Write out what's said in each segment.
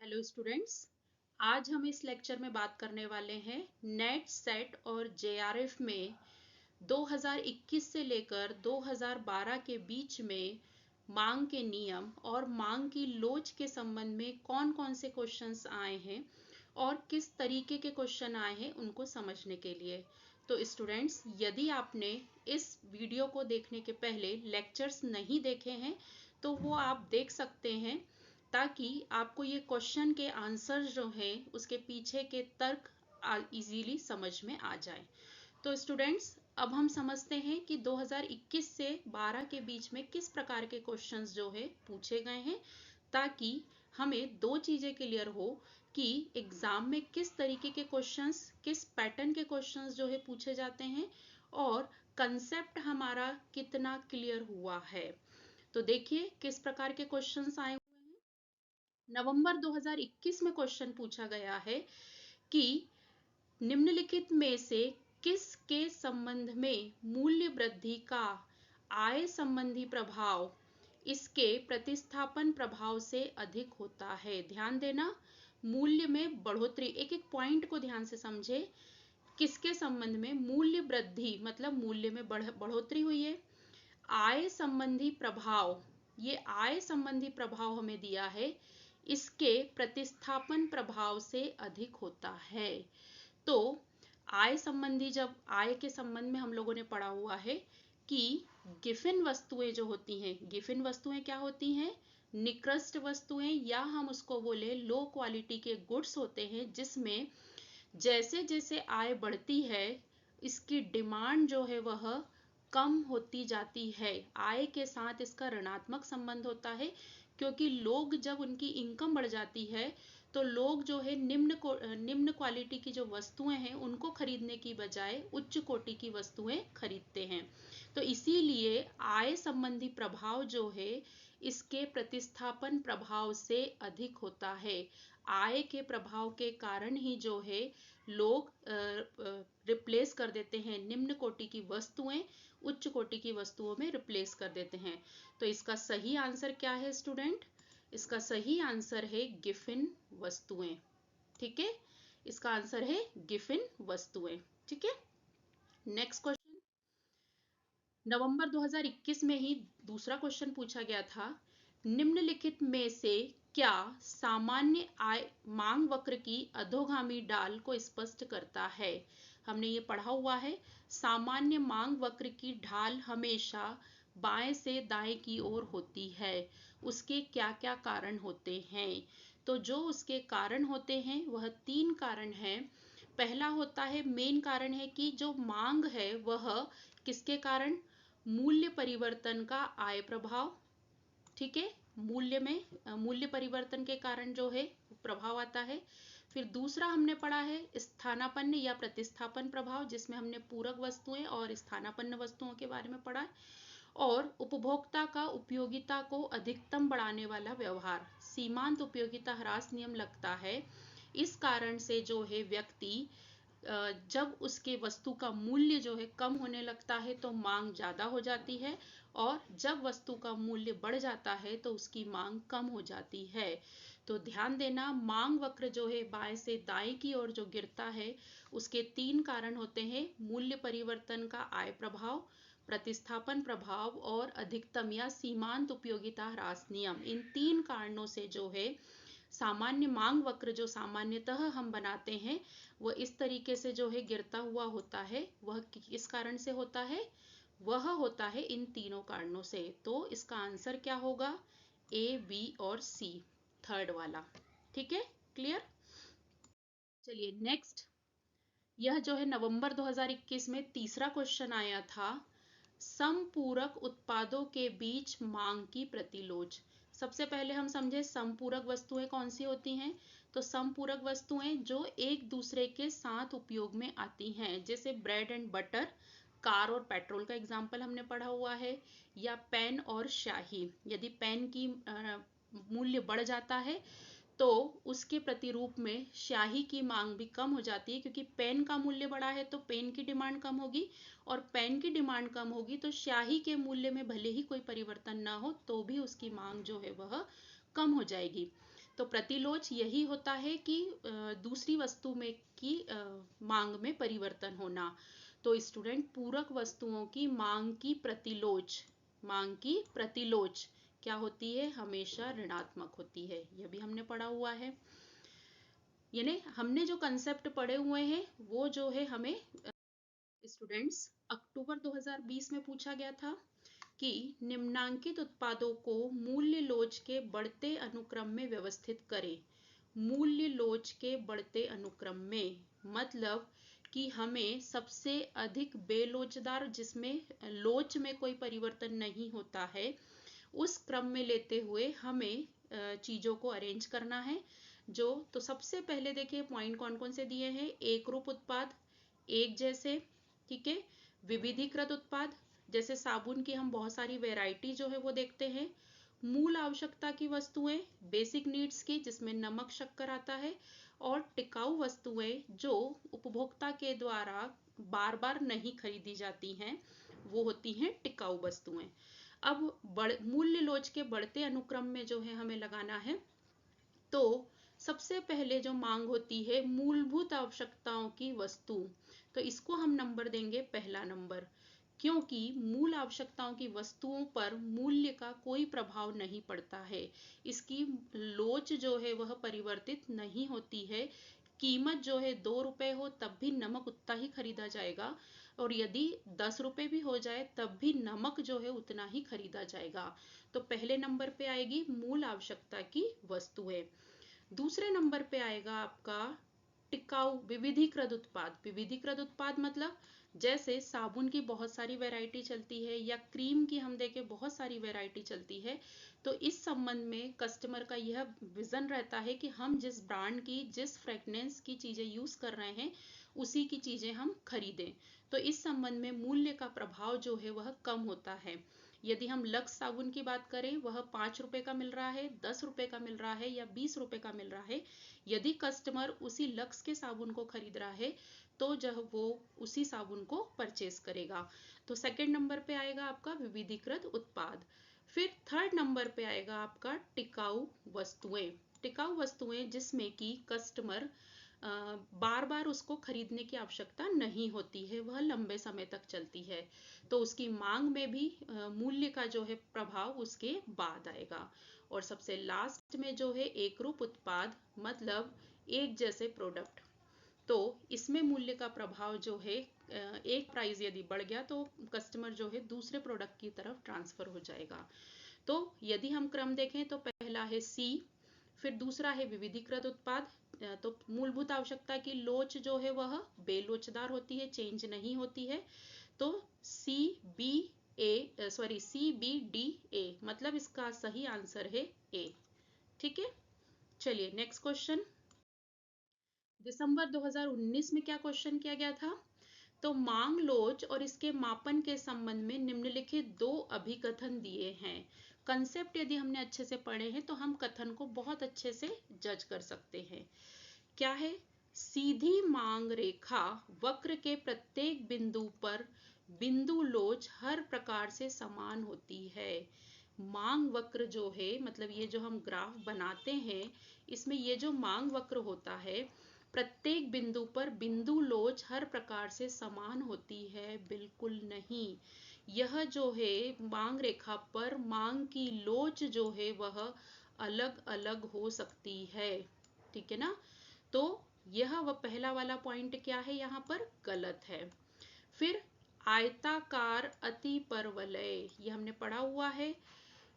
Hello students, आज हम इस लेक्चर में बात करने वाले हैं नेट सेट और जेआरएफ में 2021 से लेकर 2012 के बीच में मांग के नियम और मांग की लोच के संबंध में कौन कौन से क्वेश्चंस आए हैं और किस तरीके के क्वेश्चन आए हैं उनको समझने के लिए। तो स्टूडेंट्स, यदि आपने इस वीडियो को देखने के पहले लेक्चर्स नहीं देखे हैं तो वो आप देख सकते हैं, ताकि आपको ये क्वेश्चन के आंसर जो हैं उसके पीछे के तर्क इजीली समझ में आ जाए। तो स्टूडेंट्स, अब हम समझते हैं कि 2021 से 12 के बीच में किस प्रकार के क्वेश्चंस जो है पूछे गए हैं, ताकि हमें दो चीजें क्लियर हो कि एग्जाम में किस तरीके के क्वेश्चंस, किस पैटर्न के क्वेश्चंस जो है पूछे जाते हैं और कंसेप्ट हमारा कितना क्लियर हुआ है। तो देखिए किस प्रकार के क्वेश्चंस आए। नवंबर 2021 में क्वेश्चन पूछा गया है कि निम्नलिखित में से किसके संबंध में मूल्य वृद्धि का आय संबंधी प्रभाव इसके प्रतिस्थापन प्रभाव से अधिक होता है। ध्यान देना, मूल्य में बढ़ोतरी, एक एक पॉइंट को ध्यान से समझे। किसके संबंध में मूल्य वृद्धि मतलब मूल्य में बढ़ोतरी हुई है। आय संबंधी प्रभाव, ये आय संबंधी प्रभाव हमें दिया है, इसके प्रतिस्थापन प्रभाव से अधिक होता है। तो आय संबंधी, जब आय के संबंध में हम लोगों ने पढ़ा हुआ है कि गिफिन वस्तुएं जो होती हैं, गिफिन वस्तुएं क्या होती हैं? निकृष्ट वस्तुएं, या हम उसको बोले लो क्वालिटी के गुड्स होते हैं, जिसमें जैसे जैसे आय बढ़ती है इसकी डिमांड जो है वह कम होती जाती है। आय के साथ इसका ऋणात्मक संबंध होता है, क्योंकि लोग जब उनकी इनकम बढ़ जाती है तो लोग जो है निम्न क्वालिटी की जो वस्तुएं हैं उनको खरीदने की बजाय उच्च कोटि की वस्तुएं खरीदते हैं। तो इसीलिए आय संबंधी प्रभाव जो है इसके प्रतिस्थापन प्रभाव से अधिक होता है। आय के प्रभाव के कारण ही जो है लोग रिप्लेस कर देते हैं, निम्न कोटि की वस्तुएं उच्च कोटि की वस्तुओं में रिप्लेस कर देते हैं। तो इसका सही आंसर क्या है स्टूडेंट? इसका सही आंसर है गिफिन वस्तुएं। ठीक है, इसका आंसर है गिफिन वस्तुएं। ठीक है, नेक्स्ट क्वेश्चन। नवंबर 2021 में ही दूसरा क्वेश्चन पूछा गया था, निम्नलिखित में से क्या सामान्य आय मांग वक्र की अधोगामी ढाल को स्पष्ट करता है? हमने ये पढ़ा हुआ है, सामान्य मांग वक्र की ढाल हमेशा बाएं से दाएं की ओर होती है। उसके क्या क्या कारण होते हैं? तो जो उसके कारण होते हैं वह तीन कारण हैं। पहला होता है, मेन कारण है कि जो मांग है वह किसके कारण? मूल्य परिवर्तन का आय प्रभाव। ठीक है, मूल्य में मूल्य परिवर्तन के कारण जो है प्रभाव आता है। फिर दूसरा हमने पढ़ा है स्थानापन्न या प्रतिस्थापन प्रभाव, जिसमें हमने पूरक वस्तुएं और स्थानापन्न वस्तुओं के बारे में पढ़ा है। और उपभोक्ता का उपयोगिता को अधिकतम बढ़ाने वाला व्यवहार, सीमांत उपयोगिता ह्रास नियम लगता है। इस कारण से जो है व्यक्ति जब उसके वस्तु का मूल्य जो है कम होने लगता है तो मांग ज्यादा हो जाती है, और जब वस्तु का मूल्य बढ़ जाता है तो उसकी मांग कम हो जाती है। तो ध्यान देना, मांग वक्र जो है बाएं से दाएं की ओर जो गिरता है उसके तीन कारण होते हैं, मूल्य परिवर्तन का आय प्रभाव, प्रतिस्थापन प्रभाव और अधिकतम या सीमांत उपयोगिता ह्रास नियम। इन तीन कारणों से जो है सामान्य मांग वक्र जो सामान्यतः हम बनाते हैं वह इस तरीके से जो है गिरता हुआ होता है। वह किस कारण से होता है? वह होता है इन तीनों कारणों से। तो इसका आंसर क्या होगा? ए, बी और सी, थर्ड वाला। ठीक है, क्लियर? चलिए नेक्स्ट, यह जो है नवंबर 2021 में तीसरा क्वेश्चन आया था, समपूरक उत्पादों के बीच मांग की प्रतिलोच। सबसे पहले हम समझे समपूरक वस्तुएं कौन सी होती हैं। तो समपूरक वस्तुएं जो एक दूसरे के साथ उपयोग में आती हैं, जैसे ब्रेड एंड बटर, कार और पेट्रोल का एग्जाम्पल हमने पढ़ा हुआ है, या पेन और स्याही। यदि पेन की मूल्य बढ़ जाता है तो उसके प्रतिरूप में स्याही की मांग भी कम हो जाती है, क्योंकि पेन का मूल्य बढ़ा है तो पेन की डिमांड कम होगी, और पेन की डिमांड कम होगी तो स्याही के मूल्य में भले ही कोई परिवर्तन ना हो तो भी उसकी मांग जो है वह कम हो जाएगी। तो प्रतिलोच यही होता है कि दूसरी वस्तु में की मांग में परिवर्तन होना। तो स्टूडेंट, पूरक वस्तुओं की मांग की प्रतिलोच क्या होती है? हमेशा ऋणात्मक होती है। यह भी हमने पढ़ा हुआ है। यानी हमने जो कंसेप्ट पढ़े हुए हैं वो जो है हमें स्टूडेंट्स अक्टूबर 2020 में पूछा गया था कि निम्नांकित उत्पादों को मूल्य लोच के बढ़ते अनुक्रम में व्यवस्थित करें। मूल्य लोच के बढ़ते अनुक्रम में मतलब कि हमें सबसे अधिक बेलोचदार, जिसमें लोच में कोई परिवर्तन नहीं होता है, उस क्रम में लेते हुए हमें चीजों को अरेंज करना है। तो सबसे पहले देखिए पॉइंट कौन कौन से दिए हैं। एक रूप उत्पाद, एक जैसे, ठीक है। विविधीकृत उत्पाद, जैसे साबुन की हम बहुत सारी वैरायटी जो है वो देखते हैं। मूल आवश्यकता की वस्तुएं, बेसिक नीड्स की, जिसमें नमक शक्कर आता है। और टिकाऊ वस्तुएं जो उपभोक्ता के द्वारा बार बार नहीं खरीदी जाती हैं, वो होती हैं टिकाऊ वस्तुएं। अब मूल्य लोच के बढ़ते अनुक्रम में जो है हमें लगाना है। तो सबसे पहले जो मांग होती है मूलभूत आवश्यकताओं की वस्तु, तो इसको हम नंबर देंगे पहला नंबर, क्योंकि मूल आवश्यकताओं की वस्तुओं पर मूल्य का कोई प्रभाव नहीं पड़ता है। इसकी लोच जो है वह परिवर्तित नहीं होती है। कीमत जो है 2 रुपए हो तब भी नमक उतना ही खरीदा जाएगा, और यदि 10 रुपए भी हो जाए तब भी नमक जो है उतना ही खरीदा जाएगा। तो पहले नंबर पे आएगी मूल आवश्यकता की वस्तुएं। दूसरे नंबर पे आएगा आपका टिकाऊ विविधीकृत उत्पाद। विविधीकृत उत्पाद मतलब जैसे साबुन की बहुत सारी वैरायटी चलती है, या क्रीम की हम देखें बहुत सारी वैरायटी चलती है। तो इस संबंध में कस्टमर का यह विजन रहता है कि हम जिस ब्रांड की, जिस फ्रेगनेंस की चीजें यूज कर रहे हैं, उसी की चीजें हम खरीदें। तो इस संबंध में मूल्य का प्रभाव जो है वह कम होता है। यदि हम लक्स साबुन की बात करें, वह 5 रुपए का मिल रहा है, 10 रुपए का मिल रहा है, या 20 रुपए का मिल रहा है। यदि कस्टमर उसी लक्स के साबुन को खरीद रहा है तो जब वो उसी साबुन को परचेज करेगा। तो सेकंड नंबर पे आएगा आपका विविधीकृत उत्पाद। फिर थर्ड नंबर पे आएगा आपका टिकाऊ वस्तुएं। टिकाऊ वस्तुएं जिसमें कि कस्टमर बार बार उसको खरीदने की आवश्यकता नहीं होती है, वह लंबे समय तक चलती है। तो उसकी मांग में भी मूल्य का जो है प्रभाव उसके बाद आएगा। और सबसे लास्ट में जो है एक रूप उत्पाद मतलब एक जैसे प्रोडक्ट। तो इसमें मूल्य का प्रभाव जो है एक प्राइस यदि बढ़ गया तो कस्टमर जो है दूसरे प्रोडक्ट की तरफ ट्रांसफर हो जाएगा। तो यदि हम क्रम देखें तो पहला है सी, फिर दूसरा है विविधीकृत उत्पाद। तो मूलभूत आवश्यकता की लोच जो है वह बेलोचदार होती है, चेंज नहीं होती है। तो सी बी डी ए, मतलब इसका सही आंसर है ए। ठीक है, चलिए नेक्स्ट क्वेश्चन। दिसंबर 2019 में क्या क्वेश्चन किया गया था? तो मांग लोच और इसके मापन के संबंध में निम्नलिखित 2 अभिकथन दिए हैं। कंसेप्ट यदि हमने अच्छे से पढ़े हैं तो हम कथन को बहुत अच्छे से जज कर सकते हैं। क्या है? सीधी मांग रेखा वक्र के प्रत्येक बिंदु पर बिंदु लोच हर प्रकार से समान होती है। मांग वक्र जो है, मतलब ये जो हम ग्राफ बनाते हैं, इसमें ये जो मांग वक्र होता है, प्रत्येक बिंदु पर बिंदु लोच हर प्रकार से समान होती है? बिल्कुल नहीं। यह जो है मांग रेखा पर मांग की लोच जो है वह अलग अलग हो सकती है। ठीक है ना? तो यह वह पहला वाला पॉइंट क्या है, यहाँ पर गलत है। फिर आयताकार अतिपरवलय, ये हमने पढ़ा हुआ है।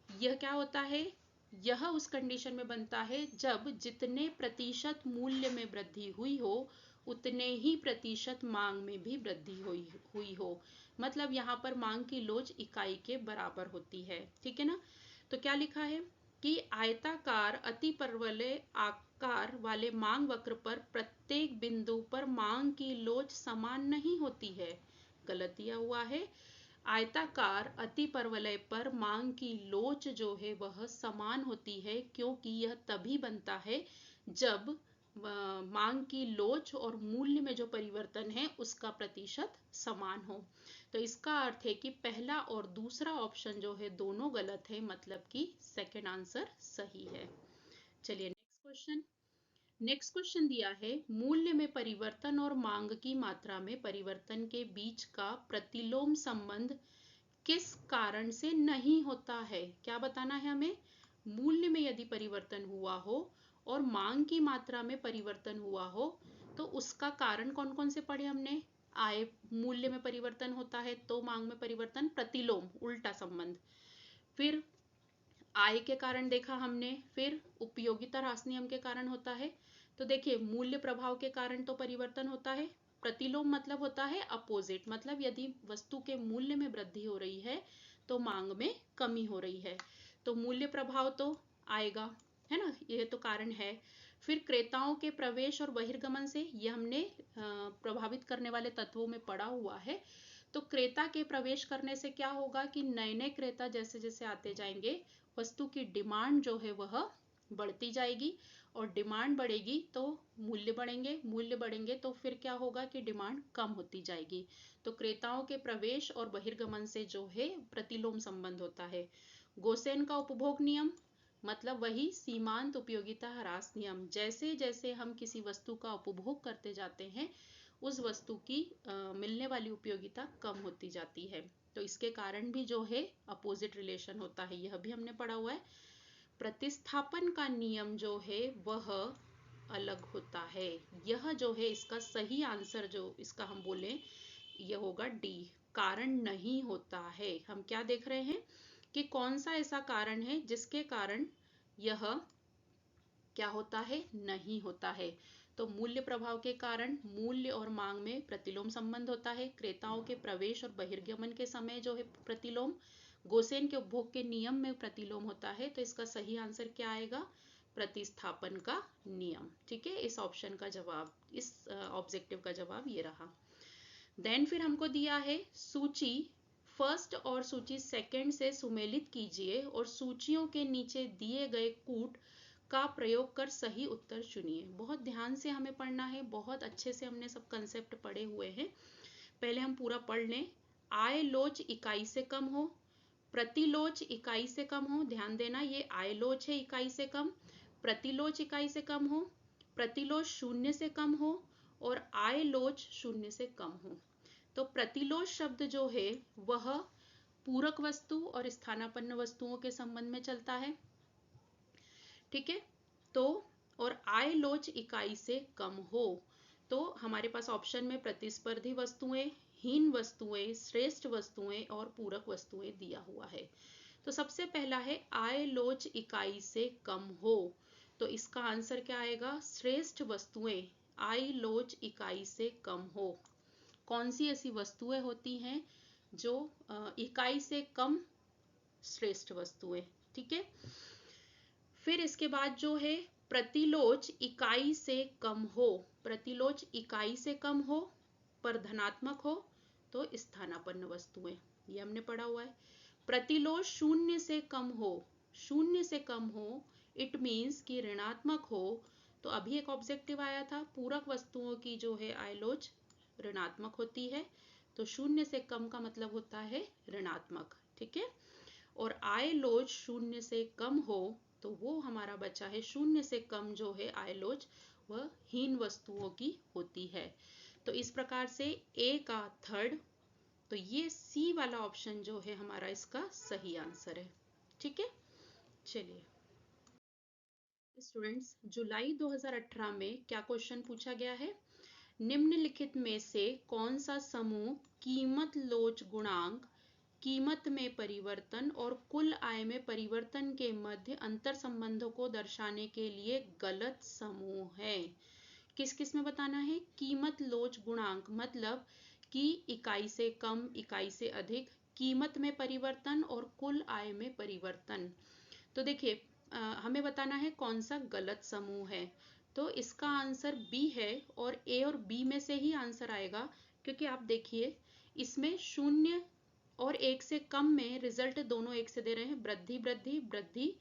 यह क्या होता है? यह उस कंडीशन में बनता है जब जितने प्रतिशत मूल्य में वृद्धि हुई हो उतने ही प्रतिशत मांग में भी वृद्धि हुई हो। मतलब यहाँ पर मांग की लोच इकाई के बराबर होती है। ठीक है ना? तो क्या लिखा है कि आयताकार अतिपरवलय आकार वाले मांग वक्र पर प्रत्येक बिंदु पर मांग की लोच समान नहीं होती है। गलत दिया हुआ है। आयताकार अतिपरवलय पर मांग की लोच जो है वह समान होती है, क्योंकि यह तभी बनता है जब मांग की लोच और मूल्य में जो परिवर्तन है उसका प्रतिशत समान हो। तो इसका अर्थ है कि पहला और दूसरा ऑप्शन जो है दोनों गलत है, मतलब कि सेकंड आंसर सही है। चलिए क्वेश्चन। नेक्स्ट क्वेश्चन दिया है, मूल्य में परिवर्तन और मांग की मात्रा में परिवर्तन के बीच का प्रतिलोम संबंध किस कारण से नहीं होता है? क्या बताना है हमें? मूल्य में यदि परिवर्तन हुआ हो और मांग की मात्रा में परिवर्तन हुआ हो तो उसका कारण कौन कौन से पढ़े हमने? आय, मूल्य में परिवर्तन होता है तो मांग में परिवर्तन, प्रतिलोम उल्टा संबंध। फिर आय के कारण देखा हमने, फिर उपयोगिता ह्रास नियम के कारण होता है। तो देखिए, मूल्य प्रभाव के कारण तो परिवर्तन होता है, प्रतिलोम मतलब होता है अपोजिट, मतलब यदि वस्तु के मूल्य में वृद्धि हो रही है तो मांग में कमी हो रही है, तो मूल्य प्रभाव तो आएगा, है ना, यह तो कारण है। फिर क्रेताओं के प्रवेश और बहिर्गमन से, यह हमने प्रभावित करने वाले तत्वों में पढ़ा हुआ है। तो क्रेता के प्रवेश करने से क्या होगा कि नए नए क्रेता जैसे जैसे आते जाएंगे, वस्तु की डिमांड जो है वह बढ़ती जाएगी, और डिमांड बढ़ेगी तो मूल्य बढ़ेंगे, मूल्य बढ़ेंगे तो फिर क्या होगा कि डिमांड कम होती जाएगी। तो क्रेताओं के प्रवेश और बहिर्गमन से जो है प्रतिलोम संबंध होता है। गोसेन का उपभोग नियम मतलब वही सीमांत उपयोगिता ह्रास नियम, जैसे जैसे हम किसी वस्तु का उपभोग करते जाते हैं उस वस्तु की मिलने वाली उपयोगिता कम होती जाती है। तो इसके कारण भी जो है अपोजिट रिलेशन होता है, यह भी हमने पढ़ा हुआ है। प्रतिस्थापन का नियम जो है वह अलग होता है। यह जो है इसका सही आंसर जो इसका हम बोले यह होगा डी, कारण नहीं होता है। हम क्या देख रहे हैं कि कौन सा ऐसा कारण है जिसके कारण यह क्या होता है, नहीं होता है। तो मूल्य प्रभाव के कारण मूल्य और मांग में प्रतिलोम संबंध होता है। क्रेताओं के प्रवेश और बहिर्गमन के समय जो है प्रतिलोम, गोसेन के उपभोग के नियम में प्रतिलोम होता है। तो इसका सही आंसर क्या आएगा? प्रतिस्थापन का नियम। ठीक है, इस ऑप्शन का जवाब, इस ऑब्जेक्टिव का जवाब ये रहा। देन फिर हमको दिया है सूची फर्स्ट और सूची सेकंड से सुमेलित कीजिए और सूचियों के नीचे दिए गए कूट का प्रयोग कर सही उत्तर चुनिए। बहुत ध्यान से हमें पढ़ना है, बहुत अच्छे से हमने सब कंसेप्ट पढ़े हुए हैं, पहले हम पूरा पढ़ लें। आय लोच इकाई से कम हो, प्रतिलोच इकाई से कम हो, ध्यान देना ये आय लोच है इकाई से कम, प्रतिलोच इकाई से कम हो, प्रतिलोच शून्य से कम हो और आय लोच शून्य से कम हो। तो प्रतिलोच शब्द जो है वह पूरक वस्तु और स्थानापन्न वस्तुओं के संबंध में चलता है। ठीक है, तो और आय लोच इकाई से कम हो, तो हमारे पास ऑप्शन में प्रतिस्पर्धी वस्तुएं, हीन वस्तुएं, श्रेष्ठ वस्तुएं और पूरक वस्तुएं दिया हुआ है। तो सबसे पहला है आय लोच इकाई से कम हो, तो इसका आंसर क्या आएगा? श्रेष्ठ वस्तुएं आय लोच इकाई से कम हो। कौन सी ऐसी वस्तुएं होती हैं जो इकाई से कम श्रेष्ठ वस्तुएं? ठीक है, फिर इसके बाद जो है प्रतिलोच इकाई से कम हो, प्रतिलोच इकाई से कम हो पर धनात्मक हो तो स्थानापन्न वस्तुएं, ये हमने पढ़ा हुआ है। प्रतिलोच शून्य से कम हो, शून्य से कम हो इट मीन्स कि ऋणात्मक हो, तो अभी एक ऑब्जेक्टिव आया था पूरक वस्तुओं की जो है आयलोच ऋणात्मक होती है, तो शून्य से कम का मतलब होता है ऋणात्मक। ठीक है, और आय लोच शून्य से कम हो तो वो हमारा बचा है शून्य से कम जो है आय लोच, वह हीन वस्तुओं की होती है। तो इस प्रकार से ए का थर्ड, तो ये सी वाला ऑप्शन जो है हमारा इसका सही आंसर है। ठीक है, चलिए स्टूडेंट्स, जुलाई 2018 में क्या क्वेश्चन पूछा गया है? निम्नलिखित में से कौन सा समूह कीमत लोच गुणांक, कीमत में परिवर्तन और कुल आय में परिवर्तन के मध्य अंतर संबंधों को दर्शाने के लिए गलत समूह है? किस किस में बताना है? कीमत लोच गुणांक मतलब कि इकाई से कम, इकाई से अधिक, कीमत में परिवर्तन और कुल आय में परिवर्तन। तो देखिए हमें बताना है कौन सा गलत समूह है, तो इसका आंसर बी है और ए और बी में से ही आंसर आएगा, क्योंकि आप देखिए इसमें शून्य और एक से कम में रिजल्ट दोनों एक से दे रहे हैं, वृद्धि वृद्धि वृद्धि,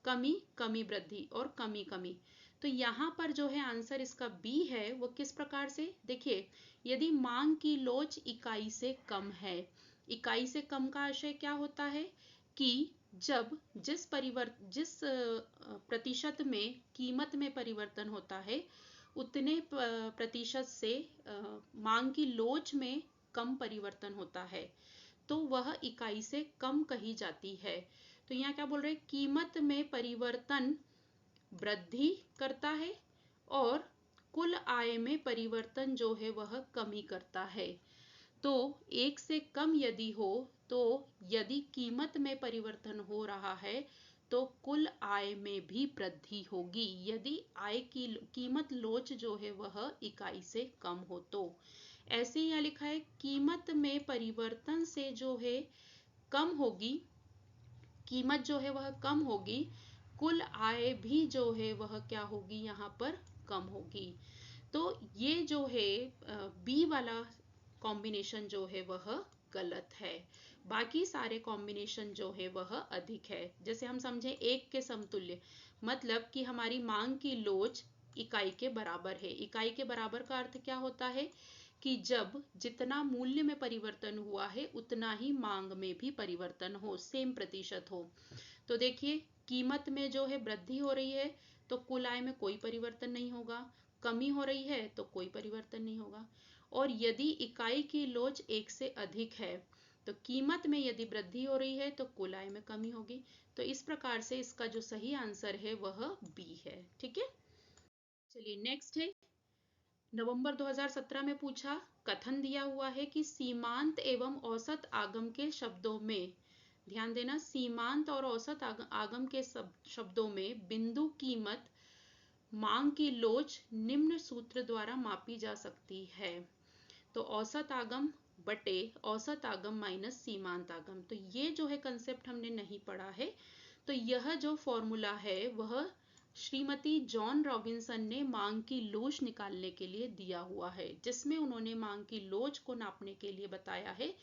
कमी कमी वृद्धि और कमी कमी। तो यहाँ पर जो है आंसर इसका बी है। वो किस प्रकार से? देखिए यदि मांग की लोच इकाई से कम है, इकाई से कम का आशय क्या होता है कि जब जिस प्रतिशत में कीमत में परिवर्तन होता है उतने प्रतिशत से मांग की लोच में कम परिवर्तन होता है तो वह इकाई से कम कही जाती है। तो यहाँ क्या बोल रहे हैं, कीमत में परिवर्तन वृद्धि करता है और कुल आय में परिवर्तन जो है वह कमी करता है। तो एक से कम यदि हो तो यदि कीमत में परिवर्तन हो रहा है तो कुल आय में भी वृद्धि होगी यदि आय की कीमत लोच जो है वह इकाई से कम हो तो। ऐसे यहाँ लिखा है कीमत में परिवर्तन से जो है कम होगी, कीमत जो है वह कम होगी, कुल आय भी जो है वह क्या होगी यहाँ पर कम होगी। तो ये जो है बी वाला कॉम्बिनेशन जो है वह गलत है, बाकी सारे कॉम्बिनेशन जो है वह अधिक है। जैसे हम समझे एक के समतुल्य, मतलब कि हमारी मांग की लोच इकाई के बराबर है। इकाई के बराबर का अर्थ क्या होता है कि जब जितना मूल्य में परिवर्तन हुआ है उतना ही मांग में भी परिवर्तन हो, सेम प्रतिशत हो। तो देखिए कीमत में जो है वृद्धि हो रही है तो कुल आय में कोई परिवर्तन नहीं होगा, कमी हो रही है तो कोई परिवर्तन नहीं होगा। और यदि इकाई की लोच एक से अधिक है तो कीमत में यदि वृद्धि हो रही है तो कुल आय में कमी होगी। तो इस प्रकार से इसका जो सही आंसर है वह बी है। ठीक है, चलिए नेक्स्ट है नवंबर 2017 में पूछा, कथन दिया हुआ है कि सीमांत एवं औसत आगम के शब्दों में, ध्यान देना, सीमांत और औसत आगम के शब्दों में बिंदु कीमत मांग की लोच निम्न सूत्र द्वारा मापी जा सकती है। तो औसत आगम बटे औसत आगम माइनस सीमांत आगम, तो ये जो है कंसेप्ट हमने नहीं पढ़ा है। तो यह जो फॉर्मूला है वह श्रीमती जॉन रॉबिन्सन ने मांग की लोच निकालने के लिए दिया हुआ है, जिसमें उन्होंने मांग की लोच को नापने के लिए बताया है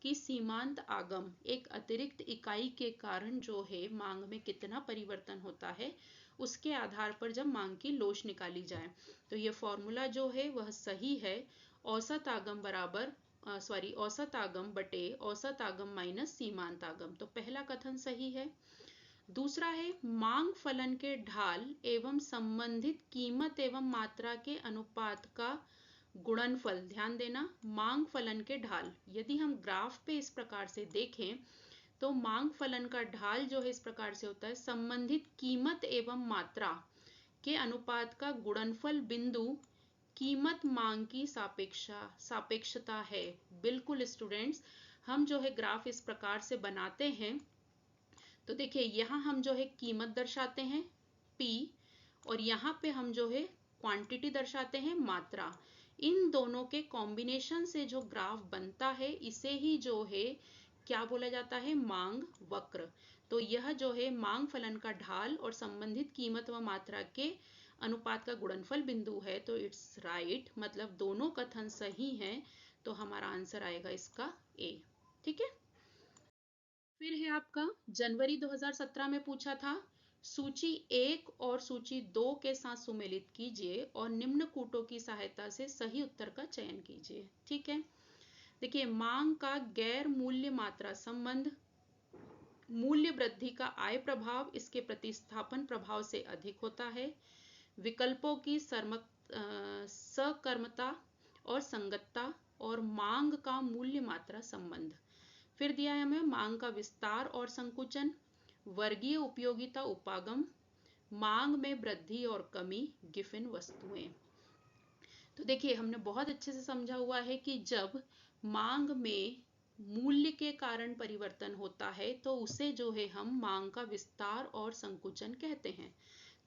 कि सीमांत आगम एक अतिरिक्त इकाई के कारण जो है मांग में कितना परिवर्तन होता है उसके आधार पर जब मांग की लोच निकाली जाए। तो ये फॉर्मूला जो है वह सही है, औसत आगम बराबर औसत आगम बटे औसत आगम माइनस सीमांत आगम। तो पहला कथन सही है। दूसरा है मांग फलन के ढाल एवं संबंधित कीमत एवं मात्रा के अनुपात का गुणनफल। ध्यान देना, मांग फलन के ढाल, यदि हम ग्राफ पे इस प्रकार से देखें तो मांग फलन का ढाल जो है इस प्रकार से होता है, संबंधित कीमत एवं मात्रा के अनुपात का गुणनफल बिंदु कीमत मांग की सापेक्षता है। बिल्कुल स्टूडेंट्स, हम जो है ग्राफ इस प्रकार से बनाते हैं तो देखिए यहाँ हम जो है कीमत दर्शाते हैं P और यहाँ पे हम जो है क्वांटिटी दर्शाते हैं मात्रा। इन दोनों के कॉम्बिनेशन से जो ग्राफ बनता है इसे ही जो है क्या बोला जाता है, मांग वक्र। तो यह जो है मांग फलन का ढाल और संबंधित कीमत व मात्रा के अनुपात का गुणनफल बिंदु है। तो इट्स राइट, मतलब दोनों कथन सही हैं। तो हमारा आंसर आएगा इसका ए। ठीक है, फिर है आपका जनवरी 2017 में पूछा था, सूची 1 और सूची 2 के साथ सुमेलित कीजिए और निम्न कूटों की सहायता से सही उत्तर का चयन कीजिए। ठीक है, देखिए मांग का गैर मूल्य मात्रा संबंध, मूल्य वृद्धि का आय प्रभाव इसके प्रतिस्थापन प्रभाव से अधिक होता है, विकल्पों की सकर्मता और संगतता और मांग का मूल्य मात्रा संबंध। फिर दिया है हमें मांग का विस्तार और संकुचन, वर्गीय उपयोगिता उपागम, मांग में वृद्धि और कमी, गिफिन वस्तुएं। तो देखिए हमने बहुत अच्छे से समझा हुआ है कि जब मांग में मूल्य के कारण परिवर्तन होता है तो उसे जो है हम मांग का विस्तार और संकुचन कहते हैं।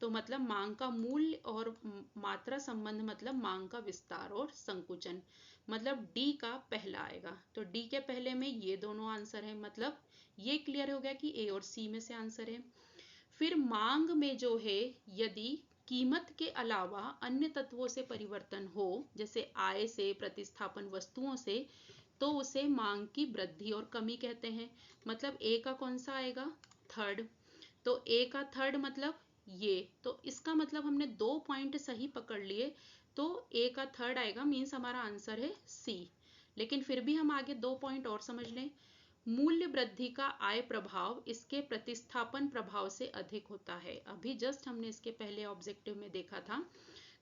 तो मतलब मांग का मूल्य और मात्रा संबंध मतलब मांग का विस्तार और संकुचन, मतलब डी का पहला आएगा। तो डी के पहले में ये दोनों आंसर है, मतलब ये क्लियर हो गया कि ए और सी में से आंसर है। फिर मांग में जो है यदि कीमत के अलावा अन्य तत्वों से परिवर्तन हो, जैसे आय से, प्रतिस्थापन वस्तुओं से, तो उसे मांग की वृद्धि और कमी कहते हैं। मतलब ए का कौन सा आएगा, थर्ड। तो ए का थर्ड मतलब ये, तो इसका मतलब हमने 2 पॉइंट सही पकड़ लिए, तो ए का थर्ड आएगा, मीन्स हमारा आंसर है सी। लेकिन फिर भी हम आगे 2 पॉइंट और समझ लें। मूल्य वृद्धि का आय प्रभाव इसके प्रतिस्थापन प्रभाव से अधिक होता है। अभी जस्ट हमने इसके पहले ऑब्जेक्टिव में देखा था।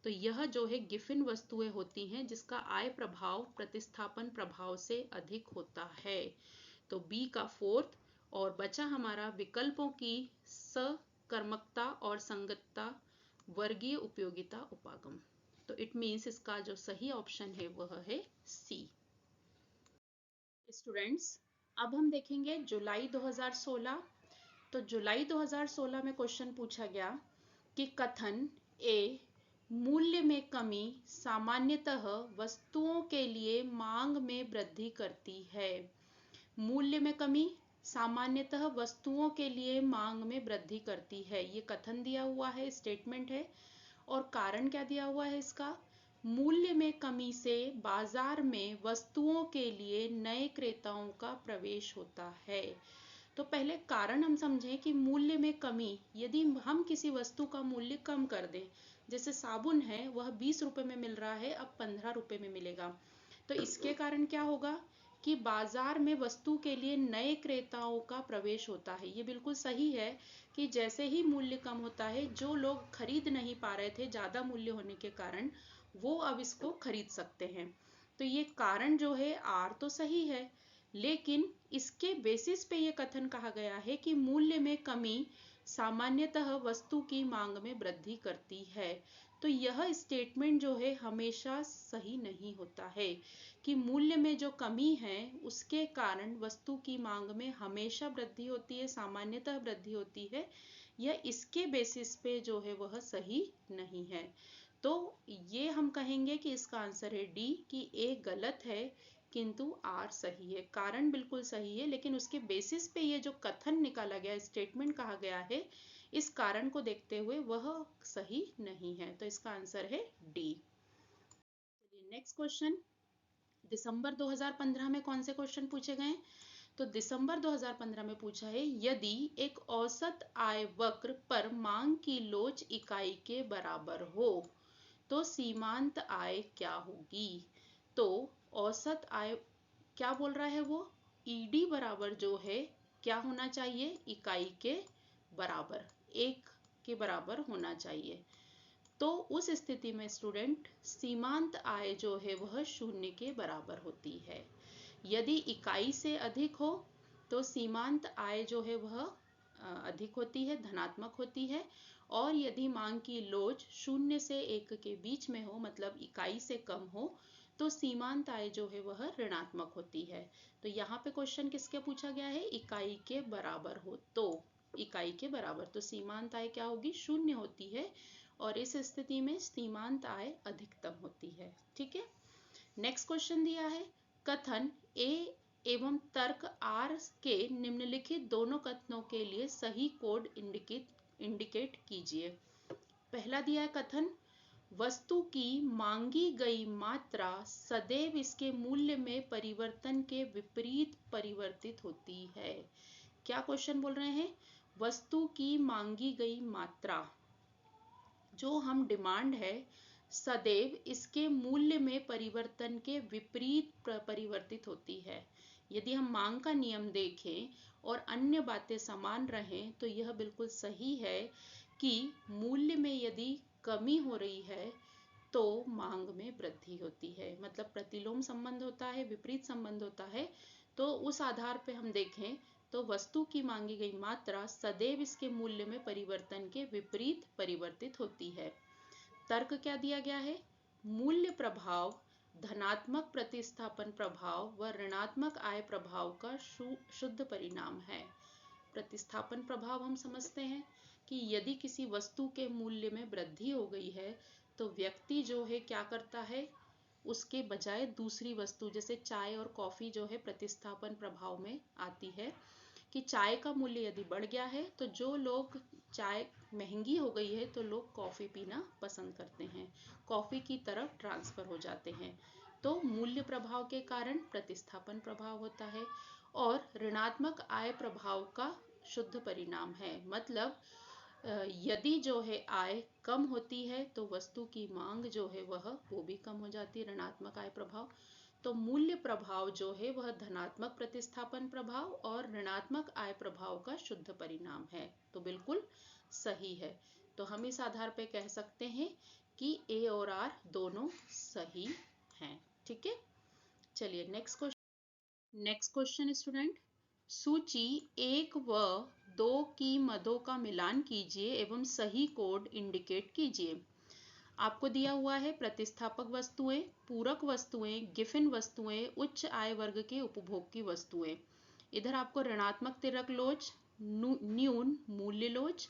तो यह जो है गिफिन वस्तुएं होती हैं जिसका आय प्रभाव प्रतिस्थापन प्रभाव से अधिक होता है। तो बी का फोर्थ, और बचा हमारा विकल्पों की सकर्मकता और संगतता, वर्गीय उपयोगिता उपागम। तो इट मीन्स इसका जो सही ऑप्शन है वह है सी। स्टूडेंट्स, अब हम देखेंगे जुलाई 2016। तो जुलाई 2016 में क्वेश्चन पूछा गया कि कथन ए, मूल्य में कमी सामान्यतः वस्तुओं के लिए मांग में वृद्धि करती है। मूल्य में कमी सामान्यतः वस्तुओं के लिए मांग में वृद्धि करती है, ये कथन दिया हुआ है, स्टेटमेंट है। और कारण क्या दिया हुआ है इसका? मूल्य में कमी से बाजार में वस्तुओं के लिए नए क्रेताओं का प्रवेश होता है। तो पहले कारण हम समझें कि मूल्य में कमी, यदि हम किसी वस्तु का मूल्य कम कर दें, जैसे साबुन है वह 20 रुपए में मिल रहा है, अब 15 रुपए में मिलेगा, तो इसके कारण क्या होगा कि बाजार में वस्तु के लिए नए क्रेताओं का प्रवेश होता है। ये बिल्कुल सही है कि जैसे ही मूल्य कम होता है, जो लोग खरीद नहीं पा रहे थे ज्यादा मूल्य होने के कारण, वो अब इसको खरीद सकते हैं। तो ये कारण जो है आर तो सही है, लेकिन इसके बेसिस पे ये कथन कहा गया है कि मूल्य में कमी सामान्यतः वस्तु की मांग में वृद्धि करती है। तो यह स्टेटमेंट जो है हमेशा सही नहीं होता है कि मूल्य में जो कमी है उसके कारण वस्तु की मांग में हमेशा वृद्धि होती है, सामान्यतः वृद्धि होती है। यह इसके बेसिस पे जो है वह सही नहीं है। तो ये हम कहेंगे कि इसका आंसर है डी, कि ए गलत है किंतु आर सही है। कारण बिल्कुल सही है, लेकिन उसके बेसिस पे ये जो कथन निकाला गया, स्टेटमेंट कहा गया है, इस कारण को देखते हुए वह सही नहीं है। तो इसका आंसर है डी। चलिए नेक्स्ट क्वेश्चन। दिसंबर 2015 में कौन से क्वेश्चन पूछे गए? तो दिसंबर 2015 में पूछा है, यदि एक औसत आय वक्र पर मांग की लोच इकाई के बराबर हो तो सीमांत आय क्या होगी? तो औसत आय क्या बोल रहा है वो? ईडी बराबर जो है क्या होना चाहिए? इकाई के बराबर, एक के बराबर होना चाहिए। तो उस स्थिति में स्टूडेंट सीमांत आय जो है वह शून्य के बराबर होती है। यदि इकाई से अधिक हो तो सीमांत आय जो है वह अधिक होती है, धनात्मक होती है। और यदि मांग की लोच 0 से 1 के बीच में हो, मतलब इकाई से कम हो, तो सीमांत आय जो है वह ऋणात्मक होती है। तो यहाँ पे क्वेश्चन किसके पूछा गया है? इकाई के बराबर हो तो, इकाई के बराबर, तो सीमांत आय क्या होगी? 0 होती है, और इस स्थिति में सीमांत आय अधिकतम होती है। ठीक है। नेक्स्ट क्वेश्चन दिया है, कथन ए एवं तर्क आर के निम्नलिखित दोनों कथनों के लिए सही कोड इंडिकेट कीजिए। पहला दिया है कथन, वस्तु की मांगी गई मात्रा सदैव इसके मूल्य में परिवर्तन के विपरीत परिवर्तित होती है। क्या क्वेश्चन बोल रहे हैं? वस्तु की मांगी गई मात्रा, जो हम डिमांड है, सदैव इसके मूल्य में परिवर्तन के विपरीत परिवर्तित होती है। यदि हम मांग का नियम देखें और अन्य बातें समान रहें तो यह बिल्कुल सही है कि मूल्य में यदि कमी हो रही है तो मांग में वृद्धि होती है, मतलब प्रतिलोम संबंध होता है, विपरीत संबंध होता है। तो उस आधार पे हम देखें तो वस्तु की मांगी गई मात्रा सदैव इसके मूल्य में परिवर्तन के विपरीत परिवर्तित होती है। तर्क क्या दिया गया है? मूल्य प्रभाव धनात्मक प्रतिस्थापन प्रभाव व ऋणात्मक आय प्रभाव का शुद्ध परिणाम है। प्रतिस्थापन प्रभाव हम समझते हैं कि यदि किसी वस्तु के मूल्य में वृद्धि हो गई है तो व्यक्ति जो है क्या करता है, उसके बजाय दूसरी वस्तु, जैसे चाय और कॉफी जो है प्रतिस्थापन प्रभाव में आती है, कि चाय का मूल्य यदि बढ़ गया है तो जो लोग, चाय महंगी हो गई है तो लोग कॉफी पीना पसंद करते हैं, कॉफी की तरफ ट्रांसफर हो जाते हैं। तो मूल्य प्रभाव के कारण प्रतिस्थापन प्रभाव होता है, और ऋणात्मक आय प्रभाव का शुद्ध परिणाम है। मतलब यदि जो है आय कम होती है तो वस्तु की मांग जो है वह वो भी कम हो जाती है, ऋणात्मक आय प्रभाव। तो मूल्य प्रभाव जो है वह धनात्मक प्रतिस्थापन प्रभाव और ऋणात्मक आय प्रभाव का शुद्ध परिणाम है। तो बिल्कुल सही है। तो हम इस आधार पे कह सकते हैं कि ए और आर दोनों सही हैं। ठीक है, चलिए नेक्स्ट क्वेश्चन स्टूडेंट, सूची 1 व 2 की मदों का मिलान कीजिए एवं सही कोड इंडिकेट कीजिए। आपको दिया हुआ है प्रतिस्थापक वस्तुएं, पूरक वस्तुएं, गिफिन वस्तुएं, उच्च आय वर्ग के उपभोग की वस्तुएं। इधर आपको ऋणात्मक तिर्यक लोच, न्यून मूल्य लोच,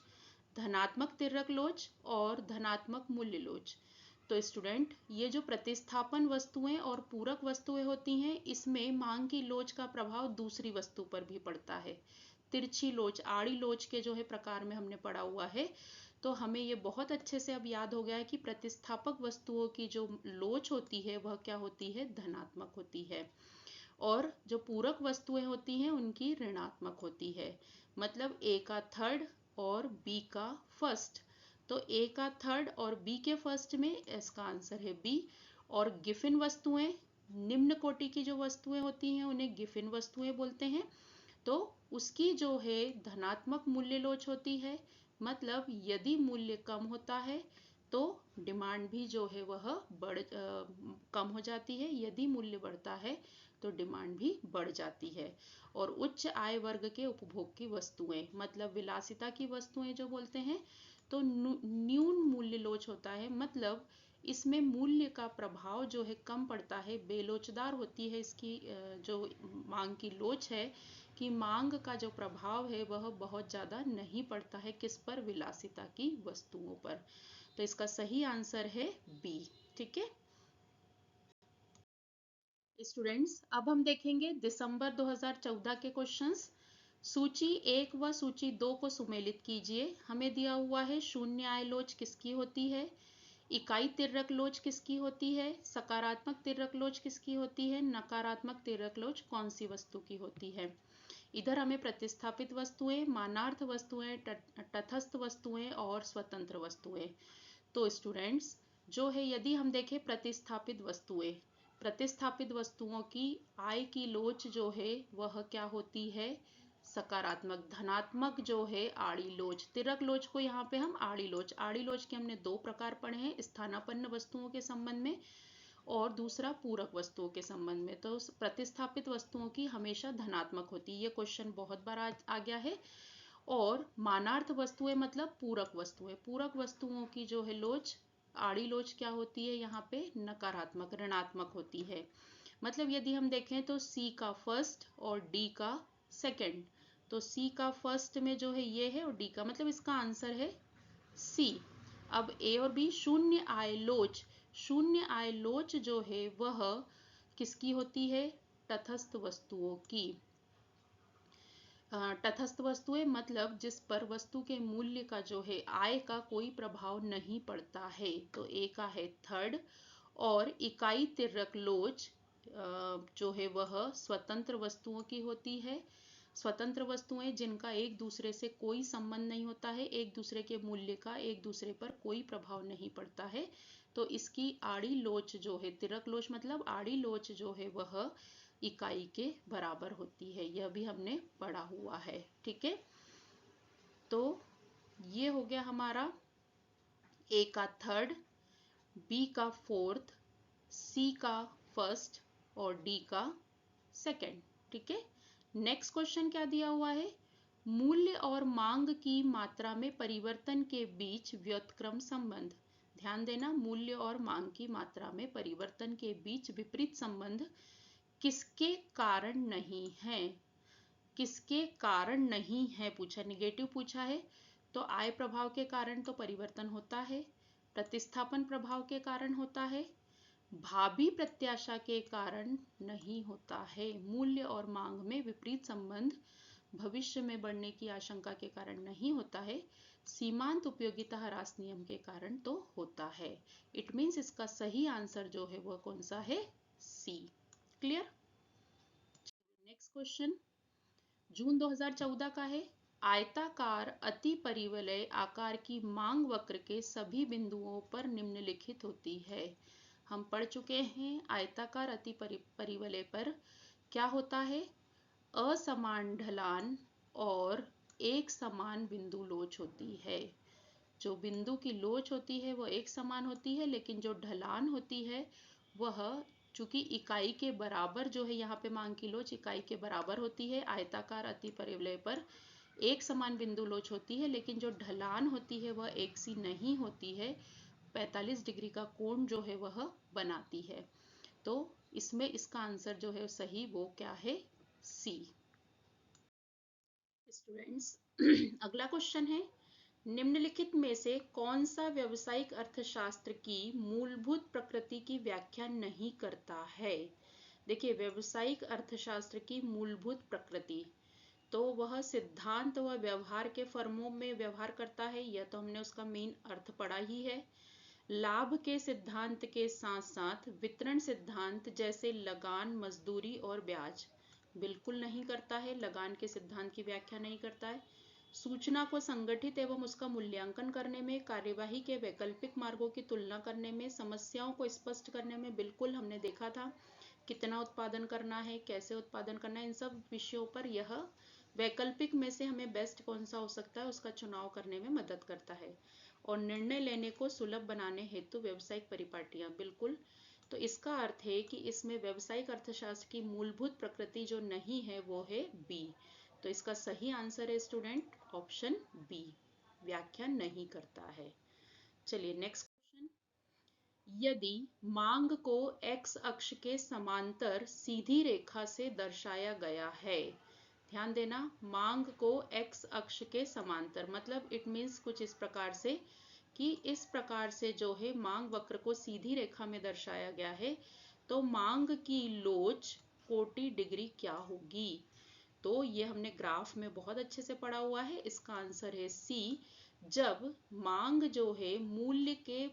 धनात्मक तिर्यक लोच और धनात्मक मूल्य लोच। तो स्टूडेंट, ये जो प्रतिस्थापन वस्तुएं और पूरक वस्तुएं होती हैं, इसमें मांग की लोच का प्रभाव दूसरी वस्तु पर भी पड़ता है। तिरछी लोच, आड़ी लोच के जो है प्रकार में हमने पढ़ा हुआ है। तो हमें ये बहुत अच्छे से अब याद हो गया है कि प्रतिस्थापक वस्तुओं की जो लोच होती है वह क्या होती है, धनात्मक होती है, और जो पूरक वस्तुएं होती हैं उनकी ऋणात्मक होती है। मतलब ए का थर्ड और बी का फर्स्ट। तो ए का थर्ड और बी के फर्स्ट में इसका आंसर है बी। और गिफिन वस्तुएं, निम्न कोटि की जो वस्तुएं होती हैं उन्हें गिफिन वस्तुएं बोलते हैं। तो उसकी जो है धनात्मक मूल्य लोच होती है। मतलब यदि मूल्य कम होता है तो डिमांड भी जो है वह कम हो जाती है, यदि मूल्य बढ़ता है तो डिमांड भी बढ़ जाती है। और उच्च आय वर्ग के उपभोग की वस्तुएं, मतलब विलासिता की वस्तुएं जो बोलते हैं, तो न्यून मूल्य लोच होता है। मतलब इसमें मूल्य का प्रभाव जो है कम पड़ता है, बेलोचदार होती है इसकी जो मांग की लोच है, कि मांग का जो प्रभाव है वह बहुत ज़्यादा नहीं पड़ता है, किस पर, विलासिता की वस्तुओं पर। तो इसका सही आंसर है बी। ठीक है स्टूडेंट्स, अब हम देखेंगे दिसंबर 2014 के क्वेश्चंस। सूची 1 व सूची 2 को सुमेलित कीजिए। हमें दिया हुआ है शून्य आय लोच किसकी होती है, इकाई तिर्यक लोच किसकी होती है, सकारात्मक तिर्यक लोच किसकी होती है, नकारात्मक तिर्यक लोच कौन सी वस्तु की होती है। इधर हमें प्रतिस्थापित वस्तुएं, मानार्थ वस्तुएं, तटस्थ वस्तुएं और स्वतंत्र वस्तुएं। तो स्टूडेंट्स, जो है यदि हम देखें प्रतिस्थापित वस्तुएं, प्रतिस्थापित वस्तुओं की आय की लोच जो है वह क्या होती है, सकारात्मक। धनात्मक जो है आड़ी लोच, तिर्यक लोच को यहाँ पे हम आड़ी लोच के हमने दो प्रकार पढ़े हैं, स्थानापन्न वस्तुओं के संबंध में और दूसरा पूरक वस्तुओं के संबंध में। तो प्रतिस्थापित वस्तुओं की हमेशा धनात्मक होती है, ये क्वेश्चन बहुत बार आ गया है। और मानार्थ वस्तुएं मतलब पूरक वस्तुएं, पूरक वस्तुओं की जो है लोच, आड़ी लोच क्या होती है, यहाँ पे नकारात्मक, ऋणात्मक होती है। मतलब यदि हम देखें तो सी का फर्स्ट और डी का सेकंड, तो सी का फर्स्ट में जो है ये है और डी का, मतलब इसका आंसर है सी। अब ए और बी, शून्य आय लोच, शून्य आय लोच जो है वह किसकी होती है, तटस्थ वस्तुओं की। तटस्थ वस्तुएं मतलब जिस पर वस्तु के मूल्य का जो है आय का कोई प्रभाव नहीं पड़ता है। तो ए का है थर्ड। और इकाई तिर्यक लोच जो है वह स्वतंत्र वस्तुओं की होती है। स्वतंत्र वस्तुएं जिनका एक दूसरे से कोई संबंध नहीं होता है, एक दूसरे के मूल्य का एक दूसरे पर कोई प्रभाव नहीं पड़ता है। तो इसकी आड़ी लोच जो है, तिर्यक लोच मतलब आड़ी लोच जो है वह इकाई के बराबर होती है, यह भी हमने पढ़ा हुआ है। ठीक है, तो ये हो गया हमारा ए का थर्ड, बी का फोर्थ, सी का फर्स्ट और डी का सेकंड। ठीक है, नेक्स्ट क्वेश्चन क्या दिया हुआ है, मूल्य और मांग की मात्रा में परिवर्तन के बीच व्युत्क्रम संबंध। ध्यान देना, मूल्य और मांग की मात्रा में परिवर्तन के बीच विपरीत संबंध किसके कारण नहीं है, किसके कारण नहीं है पूछा, निगेटिव पूछा है। तो आय प्रभाव के कारण तो परिवर्तन होता है, प्रतिस्थापन प्रभाव के कारण होता है, भावी प्रत्याशा के कारण नहीं होता है। मूल्य और मांग में विपरीत संबंध भविष्य में बढ़ने की आशंका के कारण नहीं होता है, सीमांत उपयोगिता ह्रास नियम के कारण तो होता है। इट मीन्स इसका सही आंसर जो है वह कौन सा है, सी। क्लियर। नेक्स्ट क्वेश्चन जून 2014 का है, आयताकार अति परिवलय आकार की मांग वक्र के सभी बिंदुओं पर निम्नलिखित होती है। हम पढ़ चुके हैं आयताकार अति परिवलय पर क्या होता है, असमान ढलान और एक समान बिंदु लोच होती है। जो बिंदु की लोच होती है वो एक समान होती है, लेकिन जो ढलान होती है वह चूंकि इकाई के बराबर जो है, यहाँ पे मांग की लोच इकाई के बराबर होती है, आयताकार अति परिवलय पर एक समान बिंदु लोच होती है, लेकिन जो ढलान होती है वह एक सी नहीं होती है, 45 डिग्री का कोण जो है वह बनाती है। तो इसमें इसका आंसर जो है सही वो क्या है, सी। स्टूडेंट्स अगला क्वेश्चन है, निम्नलिखित में से कौन सा व्यावसायिक अर्थशास्त्र की मूलभूत प्रकृति की व्याख्या नहीं करता है। देखिए, व्यावसायिक अर्थशास्त्र की मूलभूत प्रकृति, तो वह सिद्धांत व व्यवहार के फर्मों में व्यवहार करता है, यह तो हमने उसका मेन अर्थ पढ़ा ही है। लाभ के सिद्धांत के साथ साथ वितरण सिद्धांत जैसे लगान, मजदूरी और ब्याज बिल्कुल नहीं करता है, लगान के सिद्धांत की व्याख्या नहीं करता है। सूचना को संगठित एवं उसका मूल्यांकन करने में, कार्यवाही के वैकल्पिक मार्गों की तुलना करने में, समस्याओं को स्पष्ट करने में, बिल्कुल हमने देखा था कितना उत्पादन करना है, कैसे उत्पादन करना है, इन सब विषयों पर यह वैकल्पिक में से हमें बेस्ट कौन सा हो सकता है उसका चुनाव करने में मदद करता है। और निर्णय लेने को सुलभ बनाने हेतु व्यावसायिक परिपाटियां, बिल्कुल। तो इसका अर्थ है कि इसमें व्यावसायिक अर्थशास्त्र की मूलभूत प्रकृति जो नहीं है वो है बी। तो इसका सही आंसर है स्टूडेंट ऑप्शन बी, व्याख्या नहीं करता है। चलिए नेक्स्ट क्वेश्चन, यदि मांग को एक्स अक्ष के समांतर सीधी रेखा से दर्शाया गया है, ध्यान देना, मांग को एक्स अक्ष के समांतर मतलब इट मीन्स कुछ इस प्रकार से कि इस प्रकार से जो है मांग वक्र को सीधी रेखा में दर्शाया गया है, तो मांग की लोच कोटि डिग्री क्या होगी। तो ये हमने ग्राफ में बहुत अच्छे से पढ़ा हुआ है, इसका आंसर है सी। जब मांग जो है मूल्य के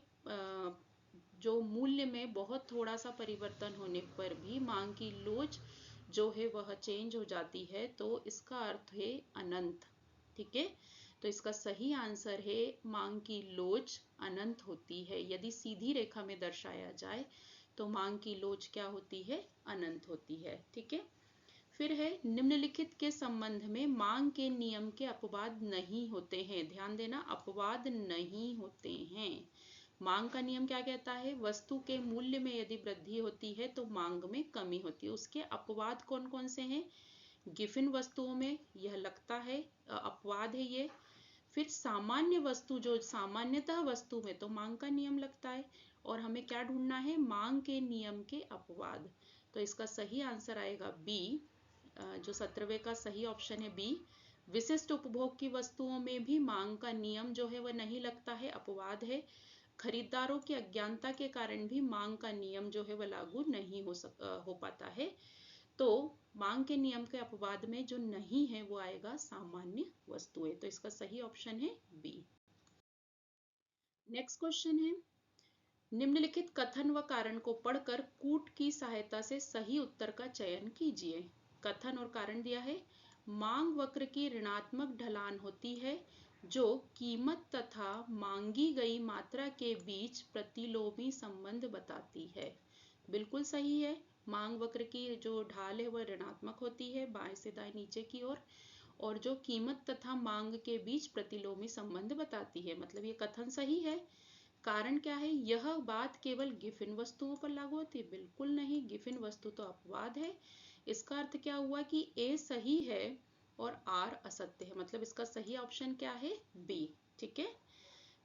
जो मूल्य में बहुत थोड़ा सा परिवर्तन होने पर भी मांग की लोच जो है वह चेंज हो जाती है, तो इसका अर्थ है अनंत। ठीक है, तो इसका सही आंसर है मांग की लोच अनंत होती है। यदि सीधी रेखा में दर्शाया जाए तो मांग की लोच क्या होती है, अनंत होती है। ठीक है, फिर है निम्नलिखित के संबंध में मांग के नियम के अपवाद नहीं होते हैं। ध्यान देना, अपवाद नहीं होते हैं। मांग का नियम क्या कहता है, वस्तु के मूल्य में यदि वृद्धि होती है तो मांग में कमी होती है। उसके अपवाद कौन कौन से हैं, गिफिन वस्तुओं में यह लगता है अपवाद है ये। फिर सामान्य वस्तु, जो सामान्यतः वस्तु में तो मांग का नियम लगता है, और हमें क्या ढूंढना है, मांग के नियम के अपवाद। तो इसका सही आंसर आएगा बी, जो 17वें का सही ऑप्शन है बी। विशिष्ट उपभोग की वस्तुओं में भी मांग का नियम जो है वह नहीं लगता है, अपवाद है। खरीदारों की अज्ञानता के कारण भी मांग का नियम जो है वह लागू नहीं हो पाता है। तो मांग के नियम के अपवाद में जो नहीं है वो आएगा सामान्य वस्तुएं। तो इसका सही ऑप्शन है बी। नेक्स्ट क्वेश्चन है, निम्नलिखित कथन व कारण को पढ़कर कूट की सहायता से सही उत्तर का चयन कीजिए। कथन और कारण दिया है, मांग वक्र की ऋणात्मक ढलान होती है जो कीमत तथा मांगी गई मात्रा के बीच प्रतिलोमी संबंध बताती है। बिल्कुल सही है, मांग वक्र की जो ढाल है वह ऋणात्मक होती है बाएं से दाएं नीचे की ओर, और जो कीमत तथा मांग के बीच प्रतिलोमी संबंध बताती है, मतलब ये कथन सही है। कारण क्या है, यह बात केवल गिफिन वस्तुओं पर लागू होती है, बिल्कुल नहीं, गिफिन वस्तु तो अपवाद है। इसका अर्थ क्या हुआ कि ए सही है और आर असत्य है, मतलब इसका सही ऑप्शन क्या है, बी। ठीक है,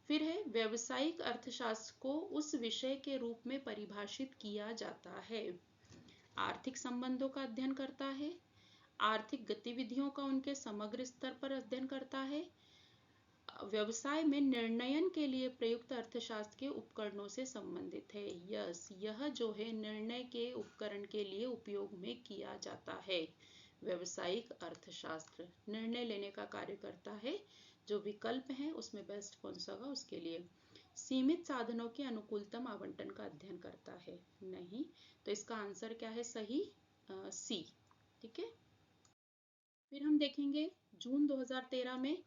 फिर है व्यावसायिक अर्थशास्त्र को उस विषय के रूप में परिभाषित किया जाता है, आर्थिक संबंधों का अध्ययन करता है, आर्थिक गतिविधियों का उनके समग्र स्तर पर अध्ययन करता है, व्यवसाय में निर्णयन के लिए प्रयुक्त अर्थशास्त्र के उपकरणों से संबंधित है। यस, यह जो है निर्णय के उपकरण के लिए उपयोग में किया जाता है। व्यवसायिक अर्थशास्त्र निर्णय लेने का कार्य करता है, जो विकल्प है उसमें बेस्ट कौन सा होगा उसके लिए। सीमित साधनों के अनुकूलतम आवंटन का अध्ययन करता है, नहीं, तो इसका आंसर क्या है सही, सी। ठीक है, फिर हम देखेंगे जून 2013 में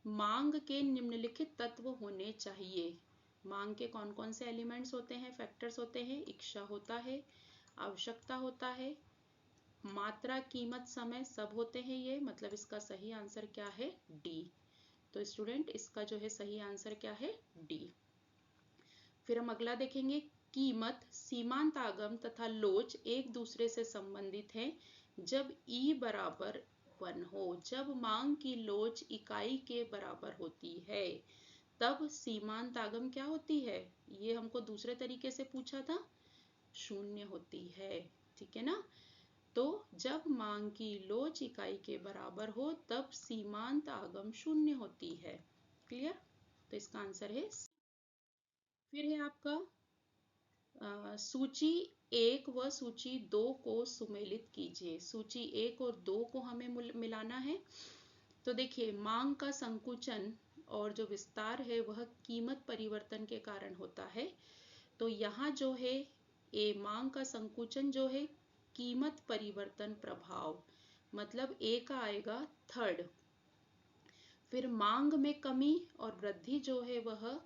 मांग के निम्नलिखित तत्व होने चाहिए। मांग के कौन कौन से एलिमेंट्स होते हैं, फैक्टर्स होते हैं? इच्छा होता है, आवश्यकता होता है, मात्रा, कीमत, समय, सब होते हैं ये। मतलब इसका सही आंसर क्या है? डी। तो स्टूडेंट इसका जो है सही आंसर क्या है? डी। फिर हम अगला देखेंगे, कीमत, सीमांत आगम तथा लोच एक दूसरे से संबंधित हैं जब ई बराबर 1 हो। जब मांग की लोच इकाई के बराबर होती है तब सीमांत आगम क्या होती है? ये हमको दूसरे तरीके से पूछा था, शून्य होती है। ठीक है ना? तो जब मांग की लोच इकाई के बराबर हो तब सीमांत आगम शून्य होती है। क्लियर? तो इसका आंसर है। फिर है आपका सूची 1 व सूची 2 को सुमेलित कीजिए। सूची 1 और 2 को हमें मिलाना है। तो देखिए, मांग का संकुचन और जो विस्तार है वह कीमत परिवर्तन के कारण होता है। तो यहाँ जो है ए, मांग का संकुचन जो है कीमत परिवर्तन प्रभाव, मतलब ए का आएगा थर्ड। फिर मांग में कमी और वृद्धि जो है वह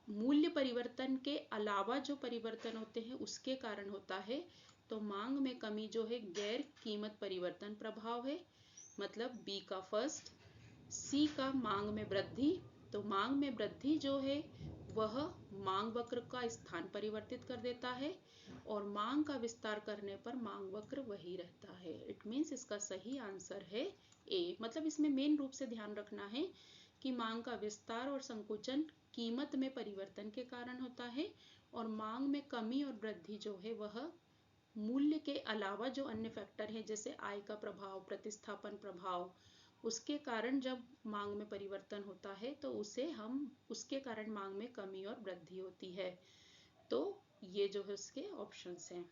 मूल्य परिवर्तन के अलावा जो परिवर्तन होते हैं उसके कारण होता है। तो मांग में कमी जो है गैर कीमत परिवर्तन प्रभाव है, मतलब बी का फर्स्ट। सी का मांग में वृद्धि, तो मांग में वृद्धि जो है वह मांग वक्र का स्थान परिवर्तित कर देता है और मांग का विस्तार करने पर मांग वक्र वही रहता है। इट मीन्स इसका सही आंसर है ए। मतलब इसमें मेन रूप से ध्यान रखना है कि मांग का विस्तार और संकुचन कीमत में परिवर्तन के कारण होता है और मांग में कमी और वृद्धि जो है वह मूल्य के अलावा जो अन्य फैक्टर है जैसे आय का प्रभाव, प्रतिस्थापन प्रभाव, उसके कारण जब मांग में परिवर्तन होता है तो उसके कारण मांग में कमी और वृद्धि होती है। तो ये जो है उसके ऑप्शंस हैं।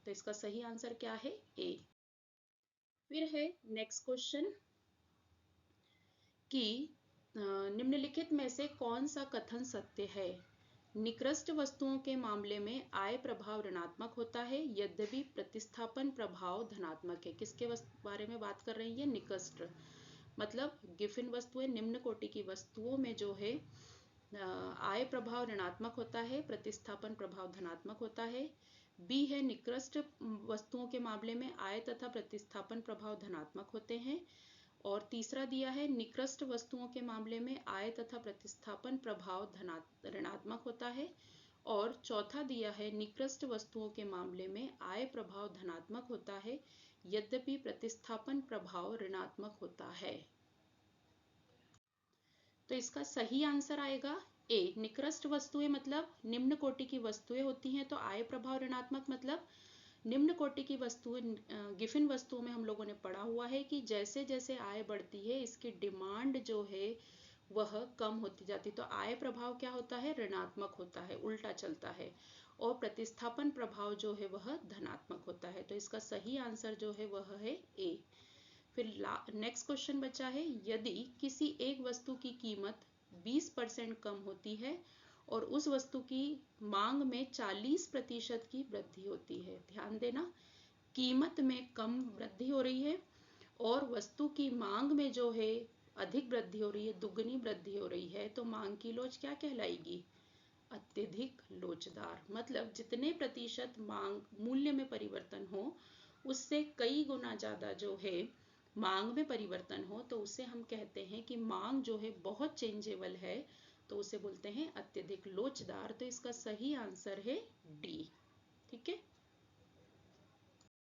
तो इसका सही आंसर क्या है? ए। फिर है नेक्स्ट क्वेश्चन कि निम्नलिखित में से कौन सा कथन सत्य है? निकृष्ट वस्तुओं के मामले में आय प्रभाव ऋणात्मक होता है यद्यपि प्रतिस्थापन प्रभाव धनात्मक है। किसके बारे में बात कर रही है? निकृष्ट, मतलब गिफिन वस्तुएं, निम्न कोटि की वस्तुओं में जो है आय प्रभाव ऋणात्मक होता है, प्रतिस्थापन प्रभाव धनात्मक होता है। बी है, निकृष्ट वस्तुओं के मामले में आय तथा प्रतिस्थापन प्रभाव धनात्मक होते हैं। और तीसरा दिया है, निकृष्ट वस्तुओं के मामले में आय तथा प्रतिस्थापन प्रभाव ऋणात्मक होता है। और चौथा दिया है, निकृष्ट वस्तुओं के मामले में आय प्रभाव धनात्मक होता है यद्यपि प्रतिस्थापन प्रभाव ऋणात्मक होता है। तो इसका सही आंसर आएगा ए। निकृष्ट वस्तुएं मतलब निम्न कोटि की वस्तुएं होती हैं, तो आय प्रभाव ऋणात्मक मतलब निम्न कोटि की वस्तुएं, गिफिन वस्तुओं में हम लोगों ने पढ़ा हुआ है कि जैसे जैसे आय बढ़ती है इसकी डिमांड जो है वह कम होती जाती, तो आय प्रभाव क्या होता है? ऋणात्मक होता है, उल्टा चलता है। और प्रतिस्थापन प्रभाव जो है वह धनात्मक होता है। तो इसका सही आंसर जो है वह है ए। फिर नेक्स्ट क्वेश्चन बचा है, यदि किसी एक वस्तु की कीमत 20% कम होती है और उस वस्तु की मांग में 40% की वृद्धि होती है। ध्यान देना, कीमत में कम वृद्धि हो रही है और वस्तु की मांग में जो है अधिक वृद्धि हो रही है, दुगनी वृद्धि हो रही है, तो मांग की लोच क्या कहलाएगी? अत्यधिक लोचदार। मतलब जितने प्रतिशत मांग मूल्य में परिवर्तन हो उससे कई गुना ज्यादा जो है मांग में परिवर्तन हो तो उसे हम कहते हैं कि मांग जो है बहुत चेंजेबल है, तो उसे बोलते हैं अत्यधिक लोचदार। तो इसका सही आंसर है डी। ठीक है।